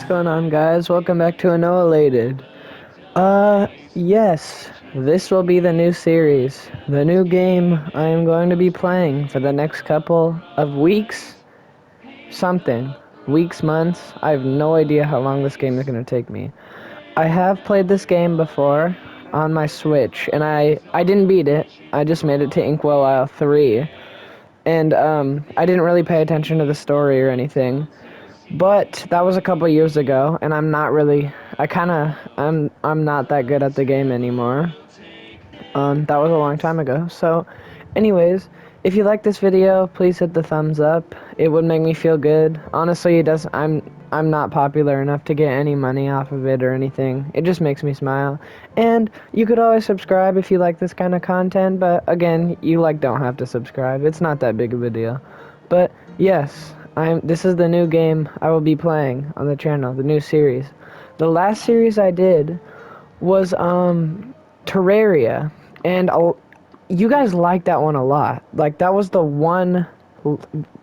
going on, guys? Welcome back to Annihilated. Yes, this will be the new series, the new game I am going to be playing for the next couple of weeks, weeks, months. I have no idea how long this game is going to take me. I have played this game before on my Switch, and I didn't beat it. I just made it to Inkwell Isle 3, and I didn't really pay attention to the story or anything. But that was a couple years ago, and I'm not not that good at the game anymore. That was a long time ago. So, anyways, if you like this video, please hit the thumbs up. It would make me feel good. Honestly, I'm not popular enough to get any money off of it or anything. It just makes me smile. And you could always subscribe if you like this kind of content, but again, you don't have to subscribe. It's not that big of a deal. But yes, this is the new game I will be playing on the channel, the new series. The last series I did was Terraria, and you guys liked that one a lot. Like, that was the one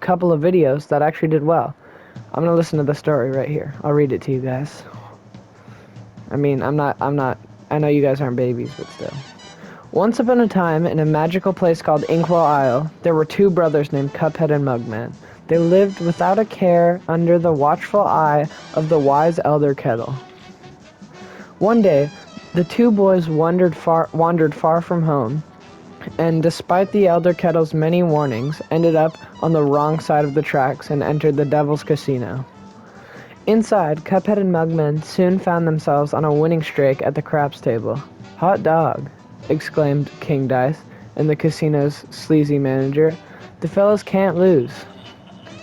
couple of videos that actually did well. I'm gonna listen to the story right here. I'll read it to you guys. I mean, I know you guys aren't babies, but still. Once upon a time, in a magical place called Inkwell Isle, there were two brothers named Cuphead and Mugman. They lived without a care under the watchful eye of the wise Elder Kettle. One day, the two boys wandered far from home, and despite the Elder Kettle's many warnings, ended up on the wrong side of the tracks and entered the Devil's Casino. Inside, Cuphead and Mugman soon found themselves on a winning streak at the craps table. "Hot dog," exclaimed King Dice and the casino's sleazy manager. "The fellas can't lose."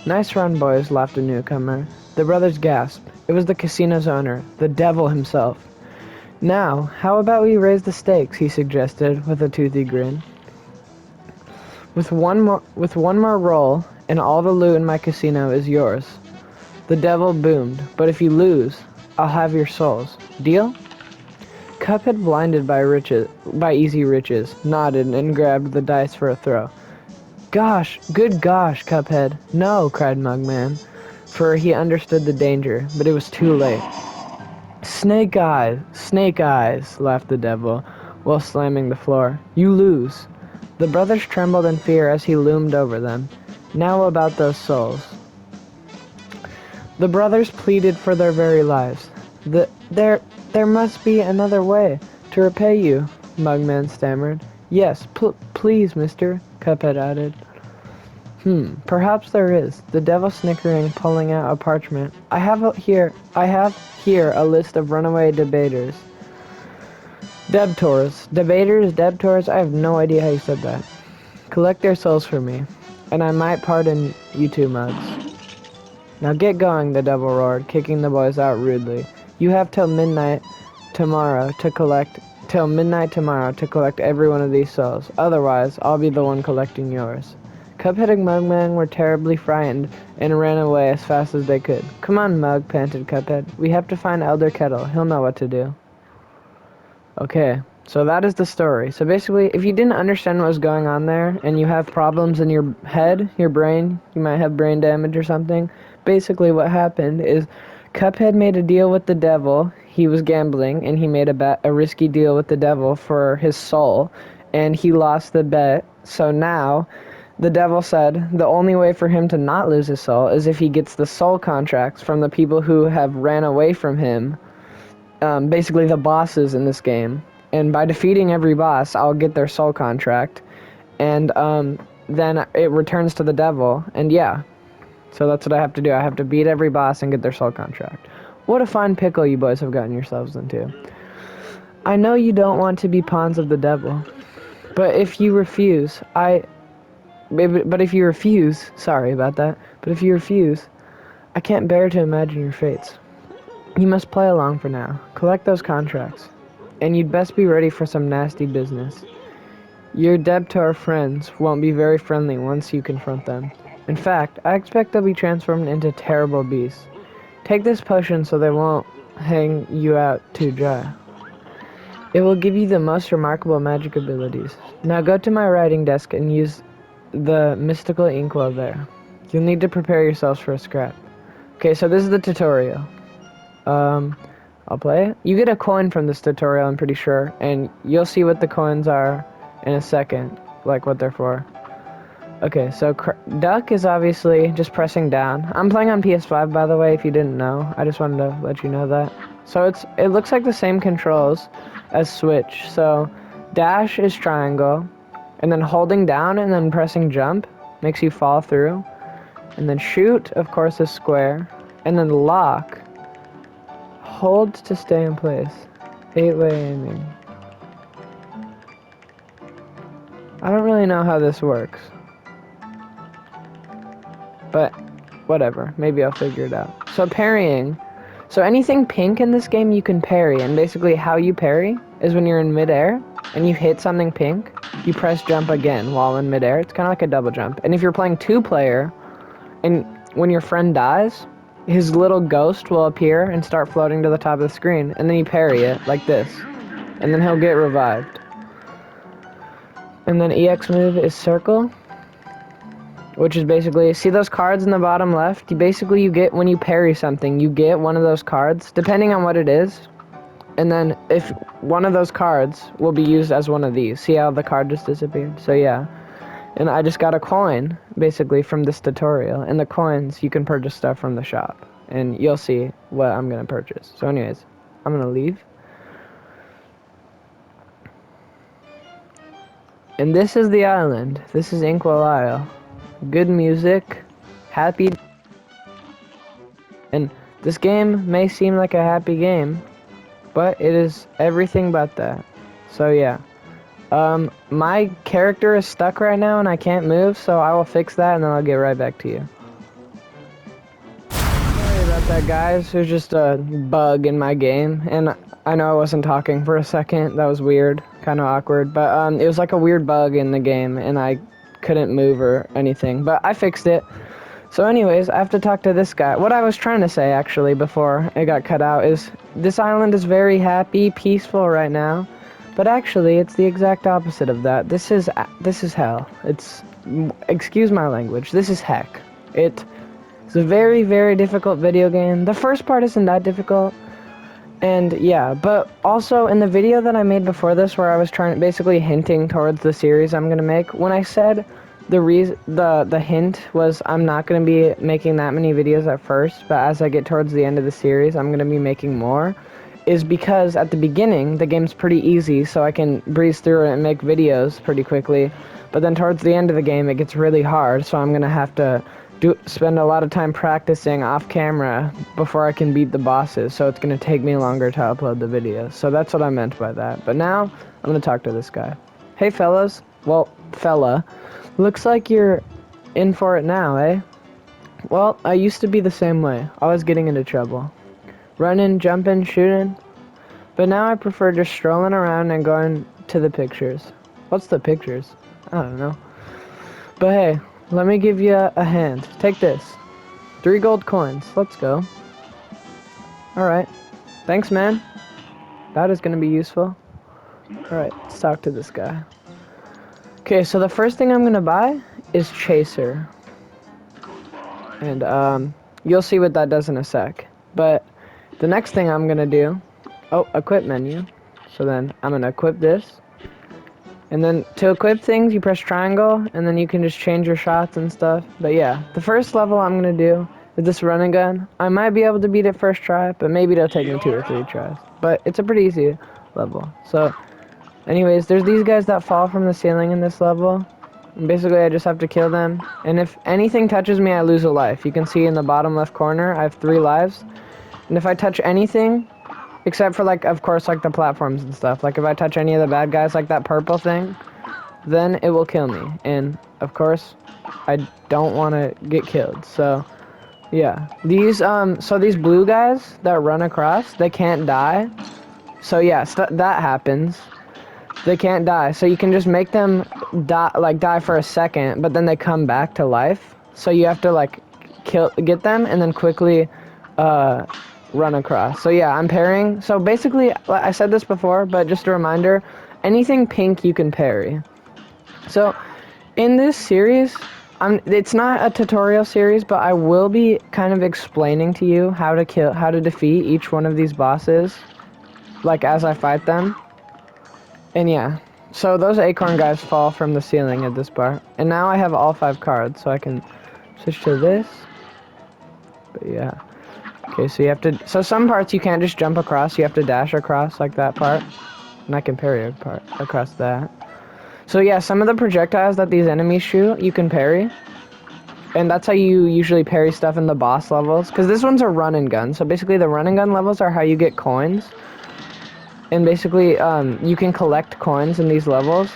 "Nice run, boys," laughed a newcomer. The brothers gasped. It was the casino's owner, the devil himself. "Now, how about we raise the stakes?" he suggested with a toothy grin. With one more roll, and all the loot in my casino is yours." The devil boomed. "But if you lose, I'll have your souls. Deal?" Cuphead, blinded by easy riches, nodded and grabbed the dice for a throw. Good gosh, Cuphead. "No," cried Mugman, for he understood the danger, but it was too late. Snake eyes," laughed the devil, while slamming the floor. "You lose." The brothers trembled in fear as he loomed over them. "Now about those souls." The brothers pleaded for their very lives. There must be another way to repay you," Mugman stammered. "Yes, please, mister," Cuphead added. Perhaps there is," the devil snickering, pulling out a parchment. I have here a list of runaway debaters. Debtors, I have no idea how you said that. "Collect their souls for me, and I might pardon you two mugs." "Now get going," the devil roared, kicking the boys out rudely. "You have till midnight tomorrow to collect every one of these souls. Otherwise, I'll be the one collecting yours." Cuphead and Mugman were terribly frightened and ran away as fast as they could. "Come on, Mug," panted Cuphead. "We have to find Elder Kettle. He'll know what to do." Okay, so that is the story. So basically, if you didn't understand what was going on there, and you have problems in your head, your brain, you might have brain damage or something, basically what happened is Cuphead made a deal with the devil. He was gambling, and he made a risky deal with the devil for his soul, and he lost the bet. So now, the devil said the only way for him to not lose his soul is if he gets the soul contracts from the people who have ran away from him, basically the bosses in this game. And by defeating every boss, I'll get their soul contract, and then it returns to the devil, and yeah. So that's what I have to do. I have to beat every boss and get their soul contract. What a fine pickle you boys have gotten yourselves into. I know you don't want to be pawns of the devil, but if you refuse, sorry about that, but if you refuse, I can't bear to imagine your fates. You must play along for now. Collect those contracts, and you'd best be ready for some nasty business. Your debtor friends won't be very friendly once you confront them. In fact, I expect they'll be transformed into terrible beasts. Take this potion so they won't hang you out too dry. It will give you the most remarkable magic abilities. Now go to my writing desk and use the mystical inkwell there. You'll need to prepare yourselves for a scrap. Okay, so this is the tutorial. I'll play it. You get a coin from this tutorial, I'm pretty sure, and you'll see what the coins are in a second, like what they're for. Okay, so duck is obviously just pressing down. I'm playing on PS5, by the way, if you didn't know. I just wanted to let you know that. So it looks like the same controls as Switch. So dash is triangle, and then holding down and then pressing jump makes you fall through. And then shoot, of course, is square. And then lock, hold to stay in place. 8-way aiming. I don't really know how this works. But whatever, maybe I'll figure it out. So parrying. So anything pink in this game you can parry, and basically how you parry is when you're in midair and you hit something pink, you press jump again while in midair. It's kind of like a double jump. And if you're playing 2-player, and when your friend dies, his little ghost will appear and start floating to the top of the screen, and then you parry it like this, and then he'll get revived. And then EX move is circle, which is basically, see those cards in the bottom left? You get, when you parry something, you get one of those cards, depending on what it is. And then if one of those cards will be used as one of these. See how the card just disappeared? So yeah. And I just got a coin, basically, from this tutorial. And the coins, you can purchase stuff from the shop. And you'll see what I'm going to purchase. So anyways, I'm going to leave. And this is the island. This is Inkwell Isle. Good music, happy, and this game may seem like a happy game, but it is everything but that. So yeah, my character is stuck right now and I can't move, so I will fix that and then I'll get right back to you. Sorry about that, guys. There's just a bug in my game, and I know I wasn't talking for a second. That was weird, kind of awkward, but it was like a weird bug in the game and I couldn't move or anything, but I fixed it. So anyways, I have to talk to this guy. What I was trying to say, actually, before it got cut out, is this island is very happy, peaceful right now, but actually, it's the exact opposite of that. This is hell. It's, excuse my language, this is heck. It's a very, very difficult video game. The first part isn't that difficult, and yeah, but also in the video that I made before this, where I was basically hinting towards the series I'm gonna make, when I said the hint was I'm not gonna be making that many videos at first, but as I get towards the end of the series, I'm gonna be making more, is because at the beginning the game's pretty easy, so I can breeze through it and make videos pretty quickly. But then towards the end of the game, it gets really hard, so I'm gonna have to spend a lot of time practicing off camera before I can beat the bosses, so it's gonna take me longer to upload the videos. So that's what I meant by that. But now, I'm gonna talk to this guy. Hey fellas, well, fella, looks like you're in for it now, eh? Well, I used to be the same way, always getting into trouble. Running, jumping, shooting. But now I prefer just strolling around and going to the pictures. What's the pictures? I don't know. But hey, let me give you a hand. Take this. 3 gold coins. Let's go. Alright. Thanks, man. That is going to be useful. Alright, let's talk to this guy. Okay, so the first thing I'm going to buy is Chaser. And, you'll see what that does in a sec. But the next thing I'm going to do... Oh, equip menu. So then I'm going to equip this. And then to equip things, you press triangle, and then you can just change your shots and stuff. But yeah, the first level I'm going to do is this run and gun. I might be able to beat it first try, but maybe it'll take me 2 or 3 tries. But it's a pretty easy level. So, anyways, there's these guys that fall from the ceiling in this level. And basically, I just have to kill them. And if anything touches me, I lose a life. You can see in the bottom left corner, I have 3 lives. And if I touch anything... Except for, like, of course, like, the platforms and stuff. Like, if I touch any of the bad guys, like that purple thing, then it will kill me. And, of course, I don't want to get killed. So, yeah. These blue guys that run across, they can't die. So, yeah, that happens. They can't die. So you can just make them die for a second, but then they come back to life. So you have to, like, get them and then quickly, run across. So yeah, I'm parrying. So basically, I said this before, but just a reminder, anything pink you can parry. So in this series, It's not a tutorial series, but I will be kind of explaining to you how to defeat each one of these bosses, like as I fight them. And yeah, so those acorn guys fall from the ceiling at this part. And now I have all 5 cards, so I can switch to this. But yeah. Okay, so you have to, so some parts you can't just jump across, you have to dash across, like that part. And I can parry across that. So yeah, some of the projectiles that these enemies shoot, you can parry. And that's how you usually parry stuff in the boss levels. Because this one's a run and gun. So basically the run and gun levels are how you get coins. And basically, you can collect coins in these levels.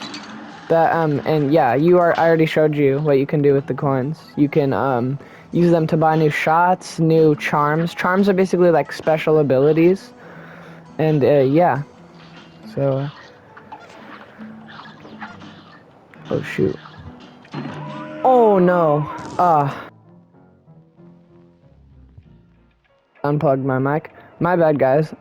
And yeah, I already showed you what you can do with the coins. You can, use them to buy new shots, new charms. Charms are basically like special abilities. And, yeah. So, oh shoot. Oh no. Unplugged my mic. My bad, guys.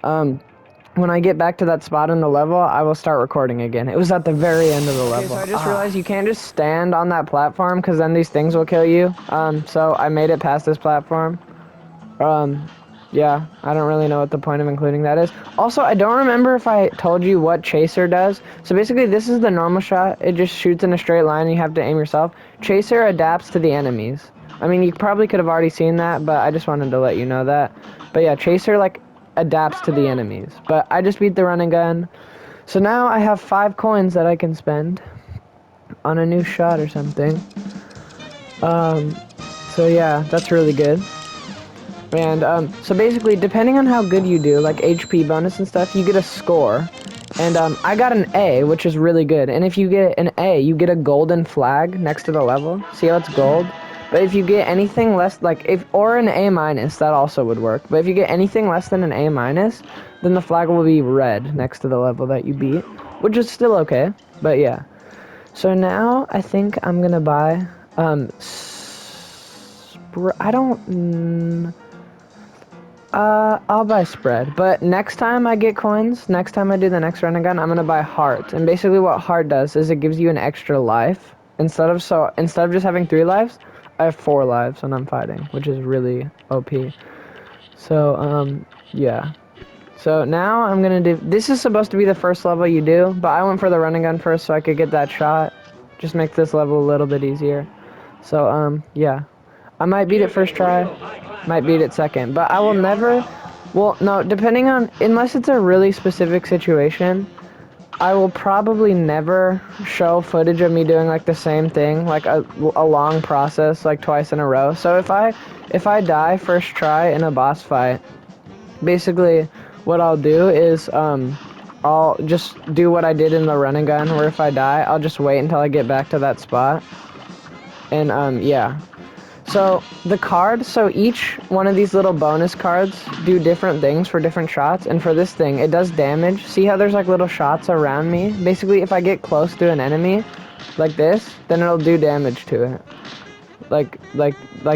When I get back to that spot in the level, I will start recording again. It was at the very end of the level. Okay, so I just realized you can't just stand on that platform because then these things will kill you. So I made it past this platform. Yeah, I don't really know what the point of including that is. Also, I don't remember if I told you what Chaser does. So basically, this is the normal shot. It just shoots in a straight line and you have to aim yourself. Chaser adapts to the enemies. I mean, you probably could have already seen that, but I just wanted to let you know that. But yeah, Chaser, like, adapts to the enemies. But I just beat the run and gun. So now I have 5 coins that I can spend on a new shot or something. So yeah, that's really good. And, so basically, depending on how good you do, like HP bonus and stuff, you get a score. And, I got an A, which is really good. And if you get an A, you get a golden flag next to the level. See how it's gold? But if you get anything less, or an A minus, that also would work. But if you get anything less than an A minus, then the flag will be red next to the level that you beat. Which is still okay, but yeah. So now, I think I'm gonna buy, I don't, I'll buy spread. But next time I get coins, next time I do the next run and gun, I'm gonna buy heart. And basically what heart does is it gives you an extra life. Instead of just having 3 lives, I have 4 lives when I'm fighting, which is really OP. So, yeah. So now I'm gonna do, this is supposed to be the first level you do, but I went for the run and gun first so I could get that shot. Just make this level a little bit easier. So, yeah. I might beat it first try, might beat it second, but I will never, well, no, depending on, unless it's a really specific situation, I will probably never show footage of me doing, like, the same thing, like, a long process, like, twice in a row. So if I die first try in a boss fight, basically what I'll do is, I'll just do what I did in the run and gun, where if I die, I'll just wait until I get back to that spot. And, yeah. So, so each one of these little bonus cards do different things for different shots, and for this thing, it does damage. See how there's like little shots around me? Basically, if I get close to an enemy, like this, then it'll do damage to it. Like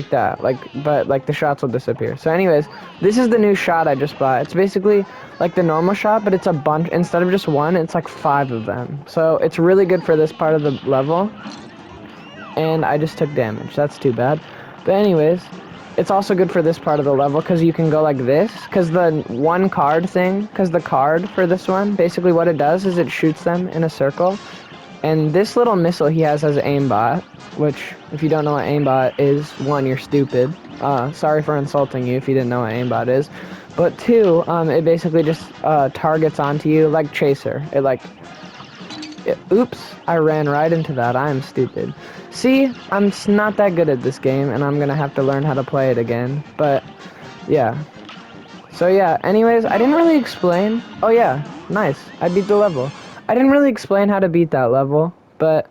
that, but the shots will disappear. So anyways, this is the new shot I just bought. It's basically like the normal shot, but it's a bunch, instead of just one, it's like 5 of them. So it's really good for this part of the level. And I just took damage. That's too bad. But anyways, it's also good for this part of the level because you can go like this. Because the one card thing, because the card for this one, basically what it does is it shoots them in a circle. And this little missile he has aimbot, which, if you don't know what aimbot is, 1, you're stupid. Sorry for insulting you if you didn't know what aimbot is. But 2, it basically just targets onto you like Chaser. Oops, I ran right into that. I am stupid. See, I'm not that good at this game, and I'm gonna have to learn how to play it again. But, yeah. So, yeah, anyways, I didn't really explain. Oh, yeah, nice. I beat the level. I didn't really explain how to beat that level, but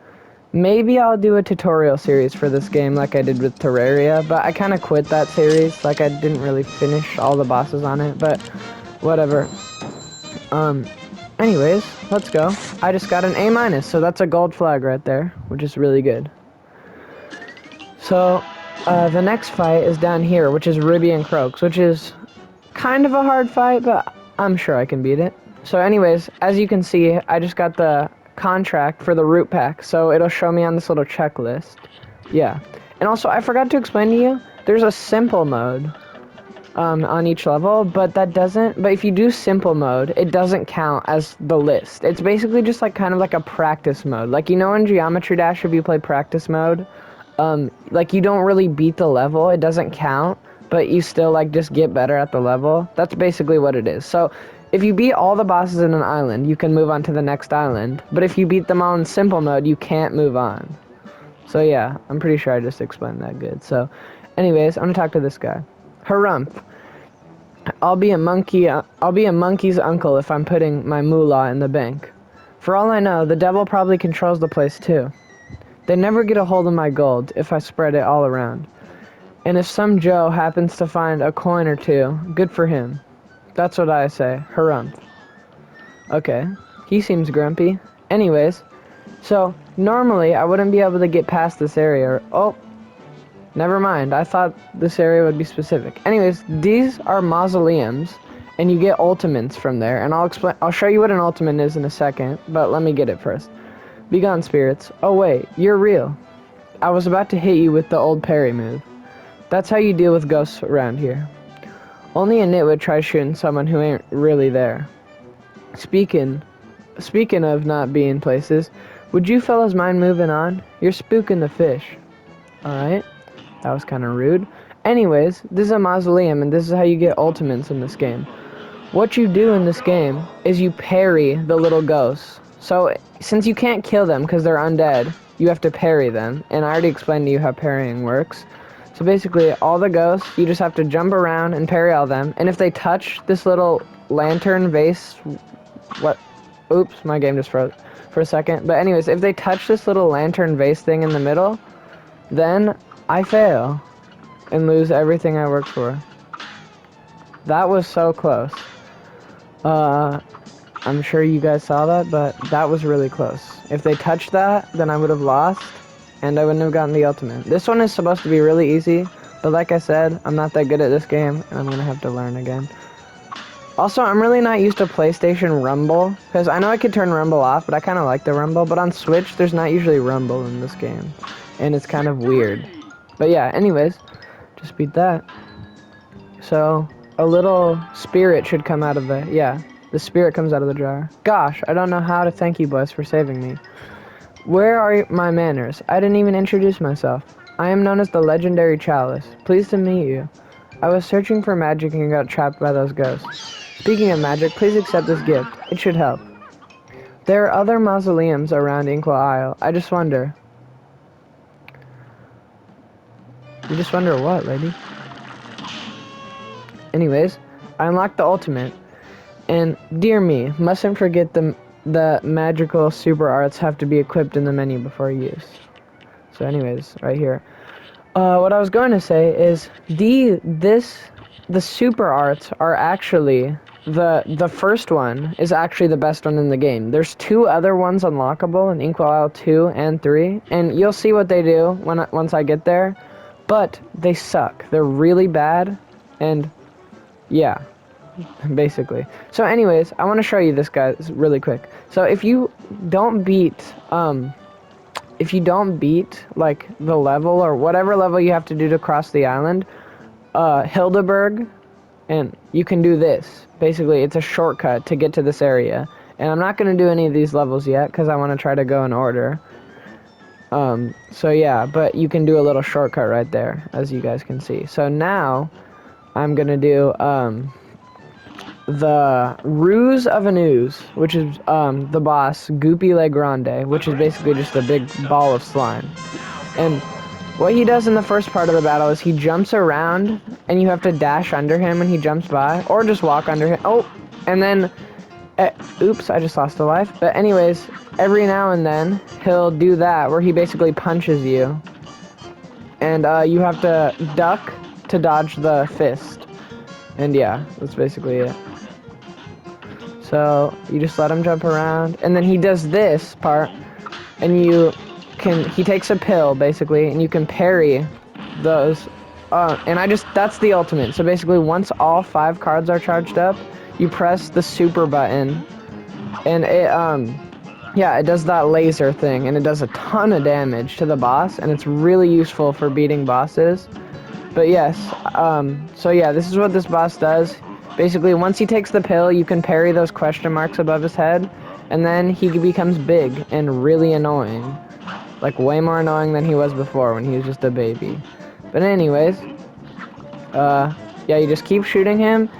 maybe I'll do a tutorial series for this game like I did with Terraria, but I kind of quit that series. Like, I didn't really finish all the bosses on it, but whatever. Anyways, let's go. I just got an A-, so that's a gold flag right there, which is really good. So, the next fight is down here, which is Ruby and Croaks, which is kind of a hard fight, but I'm sure I can beat it. So anyways, as you can see, I just got the contract for the root pack, so it'll show me on this little checklist. Yeah. And also, I forgot to explain to you, there's a simple mode on each level, but but if you do simple mode, it doesn't count as the list. It's basically just like kind of like a practice mode. Like, you know, in Geometry Dash, if you play practice mode, like, you don't really beat the level, it doesn't count, but you still, like, just get better at the level. That's basically what it is. So, if you beat all the bosses in an island, you can move on to the next island, but if you beat them all in simple mode, you can't move on. So yeah, I'm pretty sure I just explained that good. So, anyways, I'm gonna talk to this guy. Harumph. I'll be a monkey's uncle if I'm putting my moolah in the bank. For all I know, the devil probably controls the place too. They never get a hold of my gold if I spread it all around. And if some Joe happens to find a coin or two, good for him. That's what I say. Harumph. Okay. He seems grumpy. Anyways, so normally I wouldn't be able to get past this area. Oh, never mind. I thought this area would be specific. Anyways, these are mausoleums, and you get ultimates from there. And I'll show you what an ultimate is in a second, but let me get it first. Be gone, spirits. Oh wait, you're real. I was about to hit you with the old parry move. That's how you deal with ghosts around here. Only a nitwit tries shooting someone who ain't really there. Speaking of not being places, would you fellas mind moving on? You're spooking the fish. Alright, that was kind of rude. Anyways, this is a mausoleum, and this is how you get ultimates in this game. What you do in this game is you parry the little ghosts. So, since you can't kill them because they're undead, you have to parry them. And I already explained to you how parrying works. So basically, all the ghosts, you just have to jump around and parry all them. And if they touch this little lantern vase... Oops, my game just froze for a second. But anyways, if they touch this little lantern vase thing in the middle, then I fail and lose everything I worked for. That was so close. I'm sure you guys saw that, but that was really close. If they touched that, then I would have lost, and I wouldn't have gotten the ultimate. This one is supposed to be really easy, but like I said, I'm not that good at this game, and I'm gonna have to learn again. Also, I'm really not used to PlayStation Rumble, because I know I could turn Rumble off, but I kind of like the Rumble, but on Switch, there's not usually Rumble in this game, and it's kind of weird. But yeah, anyways, just beat that. So, a little spirit should come out of the spirit comes out of the jar. Gosh, I don't know how to thank you boys for saving me. Where are my manners? I didn't even introduce myself. I am known as the legendary Chalice. Pleased to meet you. I was searching for magic and got trapped by those ghosts. Speaking of magic, please accept this gift. It should help. There are other mausoleums around Inkwell Isle. I just wonder. You just wonder what, lady? Anyways, I unlocked the ultimate. And, dear me, mustn't forget the magical super arts have to be equipped in the menu before use. So anyways, right here. What I was going to say is, the super arts are actually, the first one is actually the best one in the game. There's two other ones unlockable in Inkwell Isle 2 and 3, and you'll see what they do once I get there, but they suck. They're really bad, and yeah. Basically. So anyways, I want to show you this guy really quick. So if you don't beat like the level or whatever level you have to do to cross the island, Hildeberg, and you can do this. Basically, it's a shortcut to get to this area. And I'm not going to do any of these levels yet because I want to try to go in order. So yeah, but you can do a little shortcut right there, as you guys can see. So now I'm going to do the Ruse of an Ooze, which is the boss, Goopy Le Grande, which is basically just a big ball of slime. And what he does in the first part of the battle is he jumps around, and you have to dash under him when he jumps by, or just walk under him. Oh, and then, oops, I just lost a life. But anyways, every now and then, he'll do that, where he basically punches you. And you have to duck to dodge the fist. And yeah, that's basically it. So, you just let him jump around, and then he does this part, and he takes a pill, basically, and you can parry those, that's the ultimate. So basically, once all 5 cards are charged up, you press the super button, and Yeah, it does that laser thing, and it does a ton of damage to the boss, and it's really useful for beating bosses. But yes, so yeah, this is what this boss does. Basically, once he takes the pill, you can parry those question marks above his head, and then he becomes big and really annoying. Like, way more annoying than he was before when he was just a baby. But anyways, yeah, you just keep shooting him,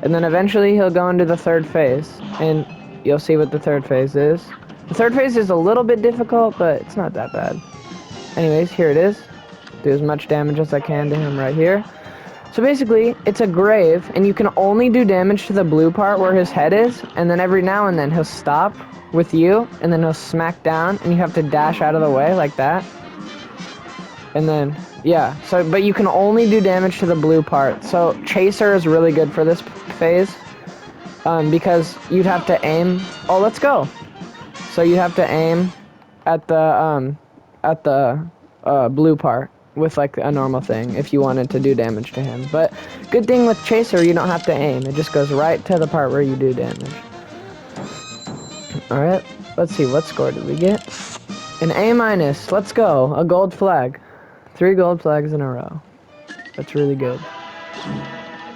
and then eventually he'll go into the third phase, and you'll see what the third phase is. The third phase is a little bit difficult, but it's not that bad. Anyways, here it is. Do as much damage as I can to him right here. So basically, it's a grave, and you can only do damage to the blue part where his head is, and then every now and then he'll stop with you, and then he'll smack down, and you have to dash out of the way like that. And then, yeah, so, but you can only do damage to the blue part. So Chaser is really good for this phase, because you'd have to aim. Oh, let's go. So you have to aim at the blue part with like a normal thing if you wanted to do damage to him. But good thing with Chaser, you don't have to aim. It just goes right to the part where you do damage. Alright, let's see, what score did we get? An A-. Let's go. A gold flag. 3 gold flags in a row. That's really good.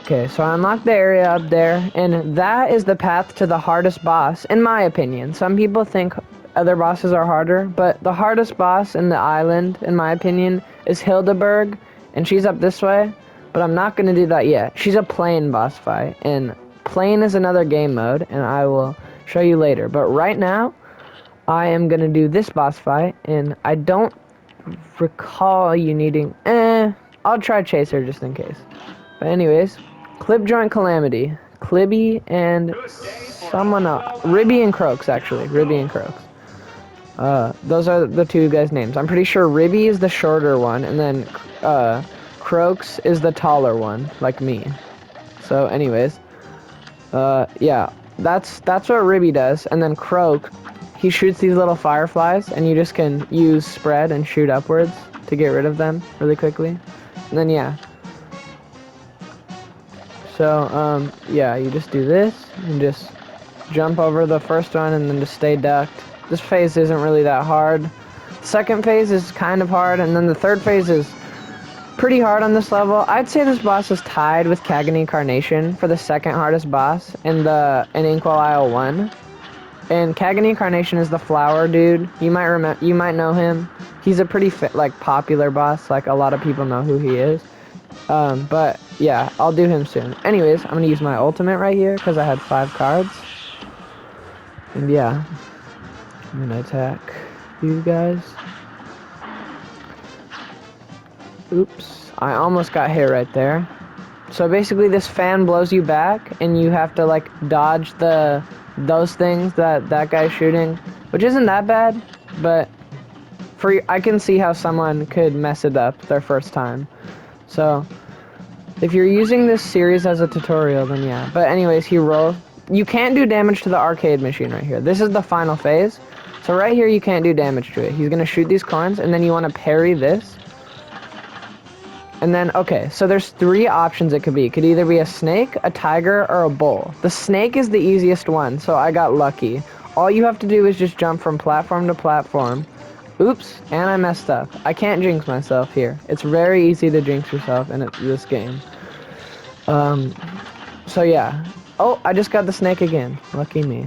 Okay, so I unlocked the area up there, and that is the path to the hardest boss, in my opinion. Some people think other bosses are harder, but the hardest boss in the island, in my opinion, is Hildeberg, and she's up this way, but I'm not going to do that yet. She's a plain boss fight, and plain is another game mode, and I will show you later. But right now, I am going to do this boss fight, and I don't recall you needing... I'll try Chaser just in case. But anyways, Clip Joint Calamity. Clibby and someone else. Ribby and Croaks, actually. Ribby and Croaks. Those are the 2 guys' names. I'm pretty sure Ribby is the shorter one, and then Croaks is the taller one, like me. So anyways, yeah, that's what Ribby does, and then Croak, he shoots these little fireflies, and you just can use spread and shoot upwards to get rid of them really quickly. And then yeah. So, yeah, you just do this, and just jump over the first one, and then just stay ducked. This phase isn't really that hard. The second phase is kind of hard, and then the third phase is pretty hard on this level. I'd say this boss is tied with Kagani Carnation for the second hardest boss in Inkwell Isle 1. And Kagani Carnation is the flower dude. You might know him. He's a pretty popular boss. Like, a lot of people know who he is. But yeah, I'll do him soon. Anyways, I'm gonna use my ultimate right here because I had 5 cards. And yeah, I'm gonna attack these guys. Oops, I almost got hit right there. So basically, this fan blows you back, and you have to like dodge those things that guy's shooting, which isn't that bad, but I can see how someone could mess it up their first time. So if you're using this series as a tutorial, then yeah. But anyways, he rolls. You can't do damage to the arcade machine right here. This is the final phase. So right here, you can't do damage to it. He's going to shoot these coins, and then you want to parry this. And then, okay, so there's 3 options it could be. It could either be a snake, a tiger, or a bull. The snake is the easiest one, so I got lucky. All you have to do is just jump from platform to platform. Oops, and I messed up. I can't jinx myself here. It's very easy to jinx yourself in this game. So yeah. Oh, I just got the snake again. Lucky me.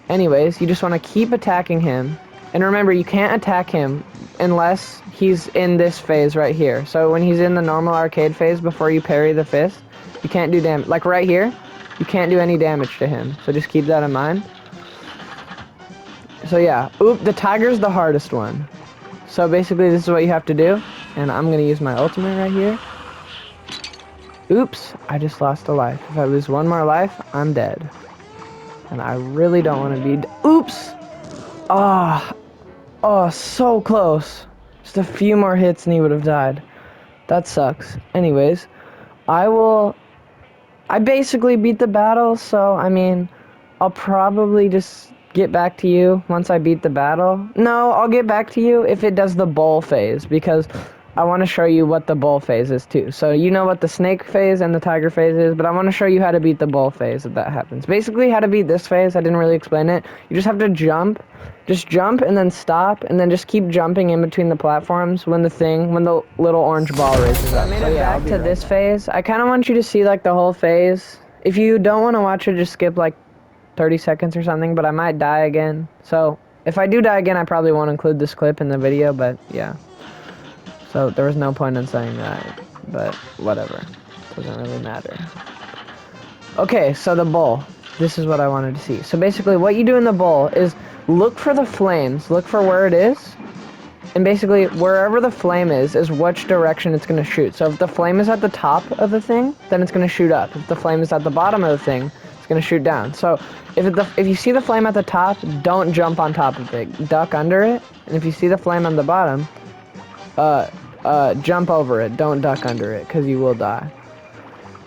Anyways, you just want to keep attacking him. And remember, you can't attack him unless he's in this phase right here. So when he's in the normal arcade phase before you parry the fist, you can't do damage. Like right here, you can't do any damage to him. So just keep that in mind. So yeah, oop, the tiger's the hardest one. So basically this is what you have to do, and I'm gonna use my ultimate right here. Oops, I just lost a life. If I lose 1 more life, I'm dead. And I really don't want to be oops! Oh, so close. Just a few more hits and he would have died. That sucks. Anyways, I basically beat the battle, so I mean, I'll probably just get back to you once I beat the battle. No, I'll get back to you if it does the bull phase, because I want to show you what the bull phase is too. So you know what the snake phase and the tiger phase is, but I want to show you how to beat the bull phase if that happens. Basically, how to beat this phase, I didn't really explain it. You just have to jump. Just jump and then stop, and then just keep jumping in between the platforms when the little orange ball raises up. So yeah, back to this phase. I kind of want you to see like the whole phase. If you don't want to watch it, just skip like 30 seconds or something, but I might die again. So if I do die again, I probably won't include this clip in the video, but yeah. So there was no point in saying that, but whatever. Doesn't really matter. Okay, so the bowl. This is what I wanted to see. So basically what you do in the bowl is look for the flames, look for where it is, and basically wherever the flame is which direction it's going to shoot. So if the flame is at the top of the thing, then it's going to shoot up. If the flame is at the bottom of the thing, it's going to shoot down. So if you see the flame at the top, don't jump on top of it. Duck under it. And if you see the flame on the bottom, jump over it. Don't duck under it, because you will die.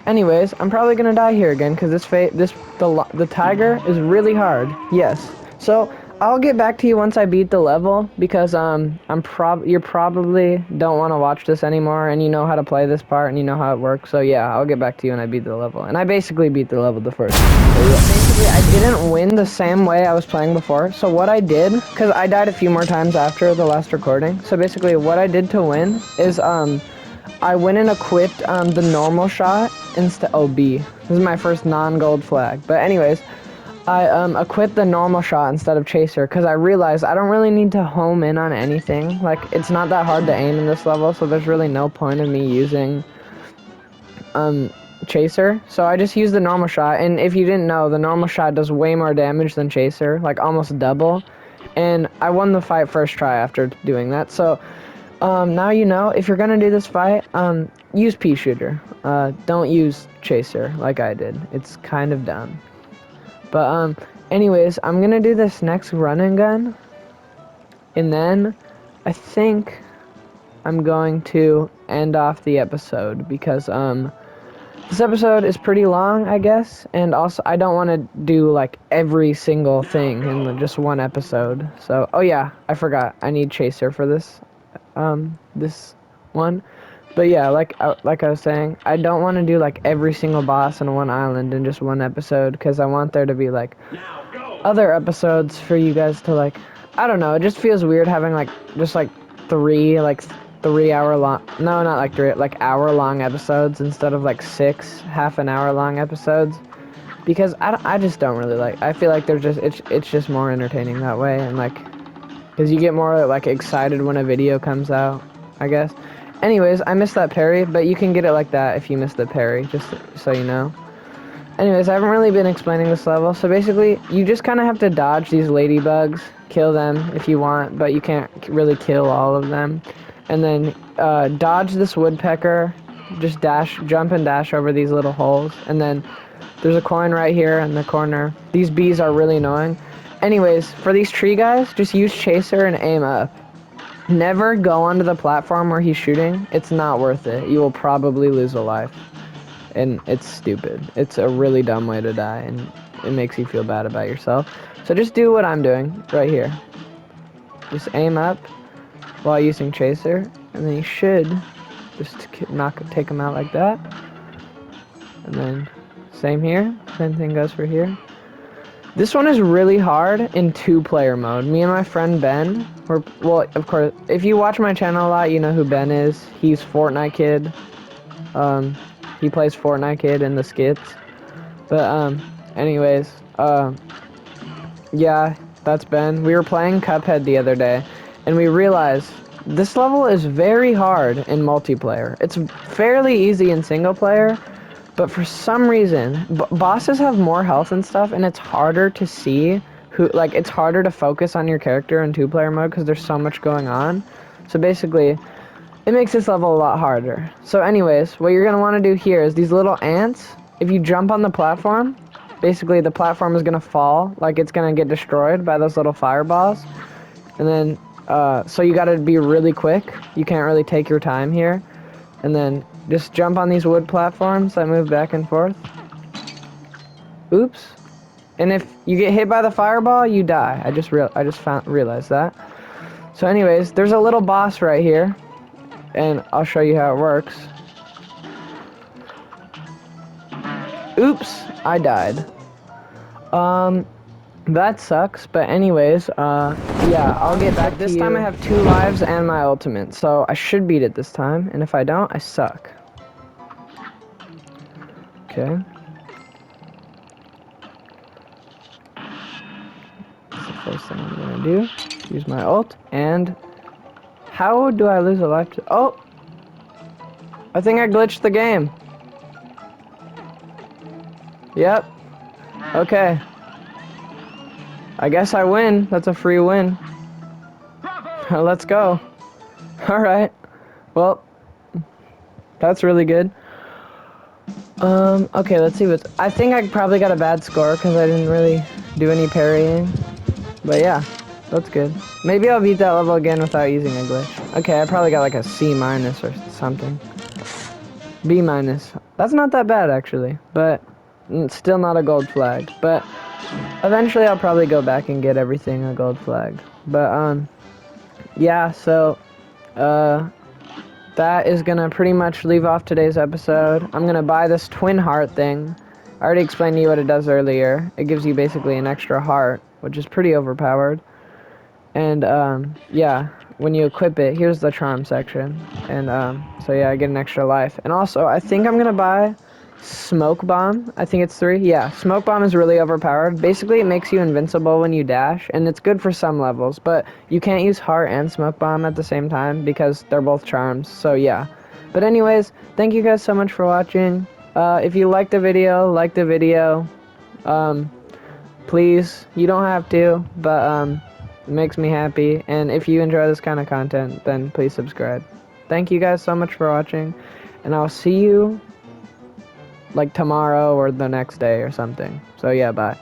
Anyways, I'm probably gonna die here again, because the tiger is really hard. Yes. So I'll get back to you once I beat the level, because you probably don't want to watch this anymore, and you know how to play this part, and you know how it works. So yeah, I'll get back to you when I beat the level. And I basically beat the level the first time. So yeah, basically I didn't win the same way I was playing before. So what I did, because I died a few more times after the last recording. So basically what I did to win is I went and equipped the normal shot instead. Oh, B. This is my first non-gold flag. But anyways, I equipped the normal shot instead of chaser, because I realized I don't really need to home in on anything. Like, it's not that hard to aim in this level, so there's really no point in me using chaser. So I just used the normal shot, and if you didn't know, the normal shot does way more damage than chaser, like almost double. And I won the fight first try after doing that. So now you know, if you're gonna do this fight, use pea shooter. Don't use chaser like I did. It's kind of dumb. But anyways, I'm gonna do this next run and gun, and then I think I'm going to end off the episode, because this episode is pretty long, I guess, and also I don't want to do like every single thing in just one episode. So, oh yeah, I forgot. I need chaser for this this one. But yeah, like I was saying, I don't want to do like every single boss in one island in just one episode, because I want there to be like other episodes for you guys to like, I don't know, it just feels weird having like just like 3 hour long, no, not like 3, like hour long episodes instead of like 6 half an hour long episodes, because I just don't really like, I feel like there's just, it's just more entertaining that way, and like, because you get more like excited when a video comes out, I guess. Anyways, I missed that parry, but you can get it like that if you miss the parry, just so you know. Anyways, I haven't really been explaining this level, so basically, you just kind of have to dodge these ladybugs, kill them if you want, but you can't really kill all of them. And then dodge this woodpecker, just jump and dash over these little holes, and then there's a coin right here in the corner. These bees are really annoying. Anyways, for these tree guys, just use chaser and aim up. Never go onto the platform where he's shooting. It's not worth it. You will probably lose a life. And it's stupid. It's a really dumb way to die, and it makes you feel bad about yourself. So just do what I'm doing right here. Just aim up while using chaser, and then you should just take him out like that. And then same here. Same thing goes for here. This one is really hard in 2-player mode. Me and my friend Ben, well, of course, if you watch my channel a lot, you know who Ben is. He's Fortnite Kid. He plays Fortnite Kid in the skits. But, anyways, yeah, that's Ben. We were playing Cuphead the other day, and we realized this level is very hard in multiplayer. It's fairly easy in single player, but for some reason, bosses have more health and stuff, and it's harder to see it's harder to focus on your character in 2-player mode because there's so much going on. So basically, it makes this level a lot harder. So anyways, what you're going to want to do here is these little ants, if you jump on the platform, basically the platform is going to fall, like it's going to get destroyed by those little fireballs. And then, so you got to be really quick. You can't really take your time here. And then just jump on these wood platforms that move back and forth. Oops. And if you get hit by the fireball, you die. I just realized that. So anyways, there's a little boss right here. and I'll show you how it works. Oops, I died. That sucks, but anyways, yeah, I'll get back to you. This time I have 2 lives and my ultimate, so I should beat it this time, and if I don't, I suck. Okay. That's the first thing I'm gonna do. Use my ult, and how do I lose a life to— oh! I think I glitched the game. Yep. Okay. I guess I win. That's a free win. Let's go. Alright. Well, that's really good. Okay, let's see what's— I think I probably got a bad score because I didn't really do any parrying. But yeah, that's good. Maybe I'll beat that level again without using a glitch. Okay, I probably got like a C- or something. B-. That's not that bad, actually. But it's still not a gold flag. But eventually I'll probably go back and get everything a gold flag. But, yeah, so, that is gonna pretty much leave off today's episode. I'm gonna buy this twin heart thing. I already explained to you what it does earlier. It gives you basically an extra heart, which is pretty overpowered. And, yeah, when you equip it, here's the charm section. And, so yeah, I get an extra life. And also, I think I'm gonna buy Smoke Bomb. I think it's 3. Yeah, Smoke Bomb is really overpowered. Basically, it makes you invincible when you dash, and it's good for some levels, but you can't use Heart and Smoke Bomb at the same time because they're both charms, so yeah. But anyways, thank you guys so much for watching. If you liked the video, like the video. Please, you don't have to, but, it makes me happy, and if you enjoy this kind of content, then please subscribe. Thank you guys so much for watching, and I'll see you like tomorrow or the next day or something. So yeah, bye.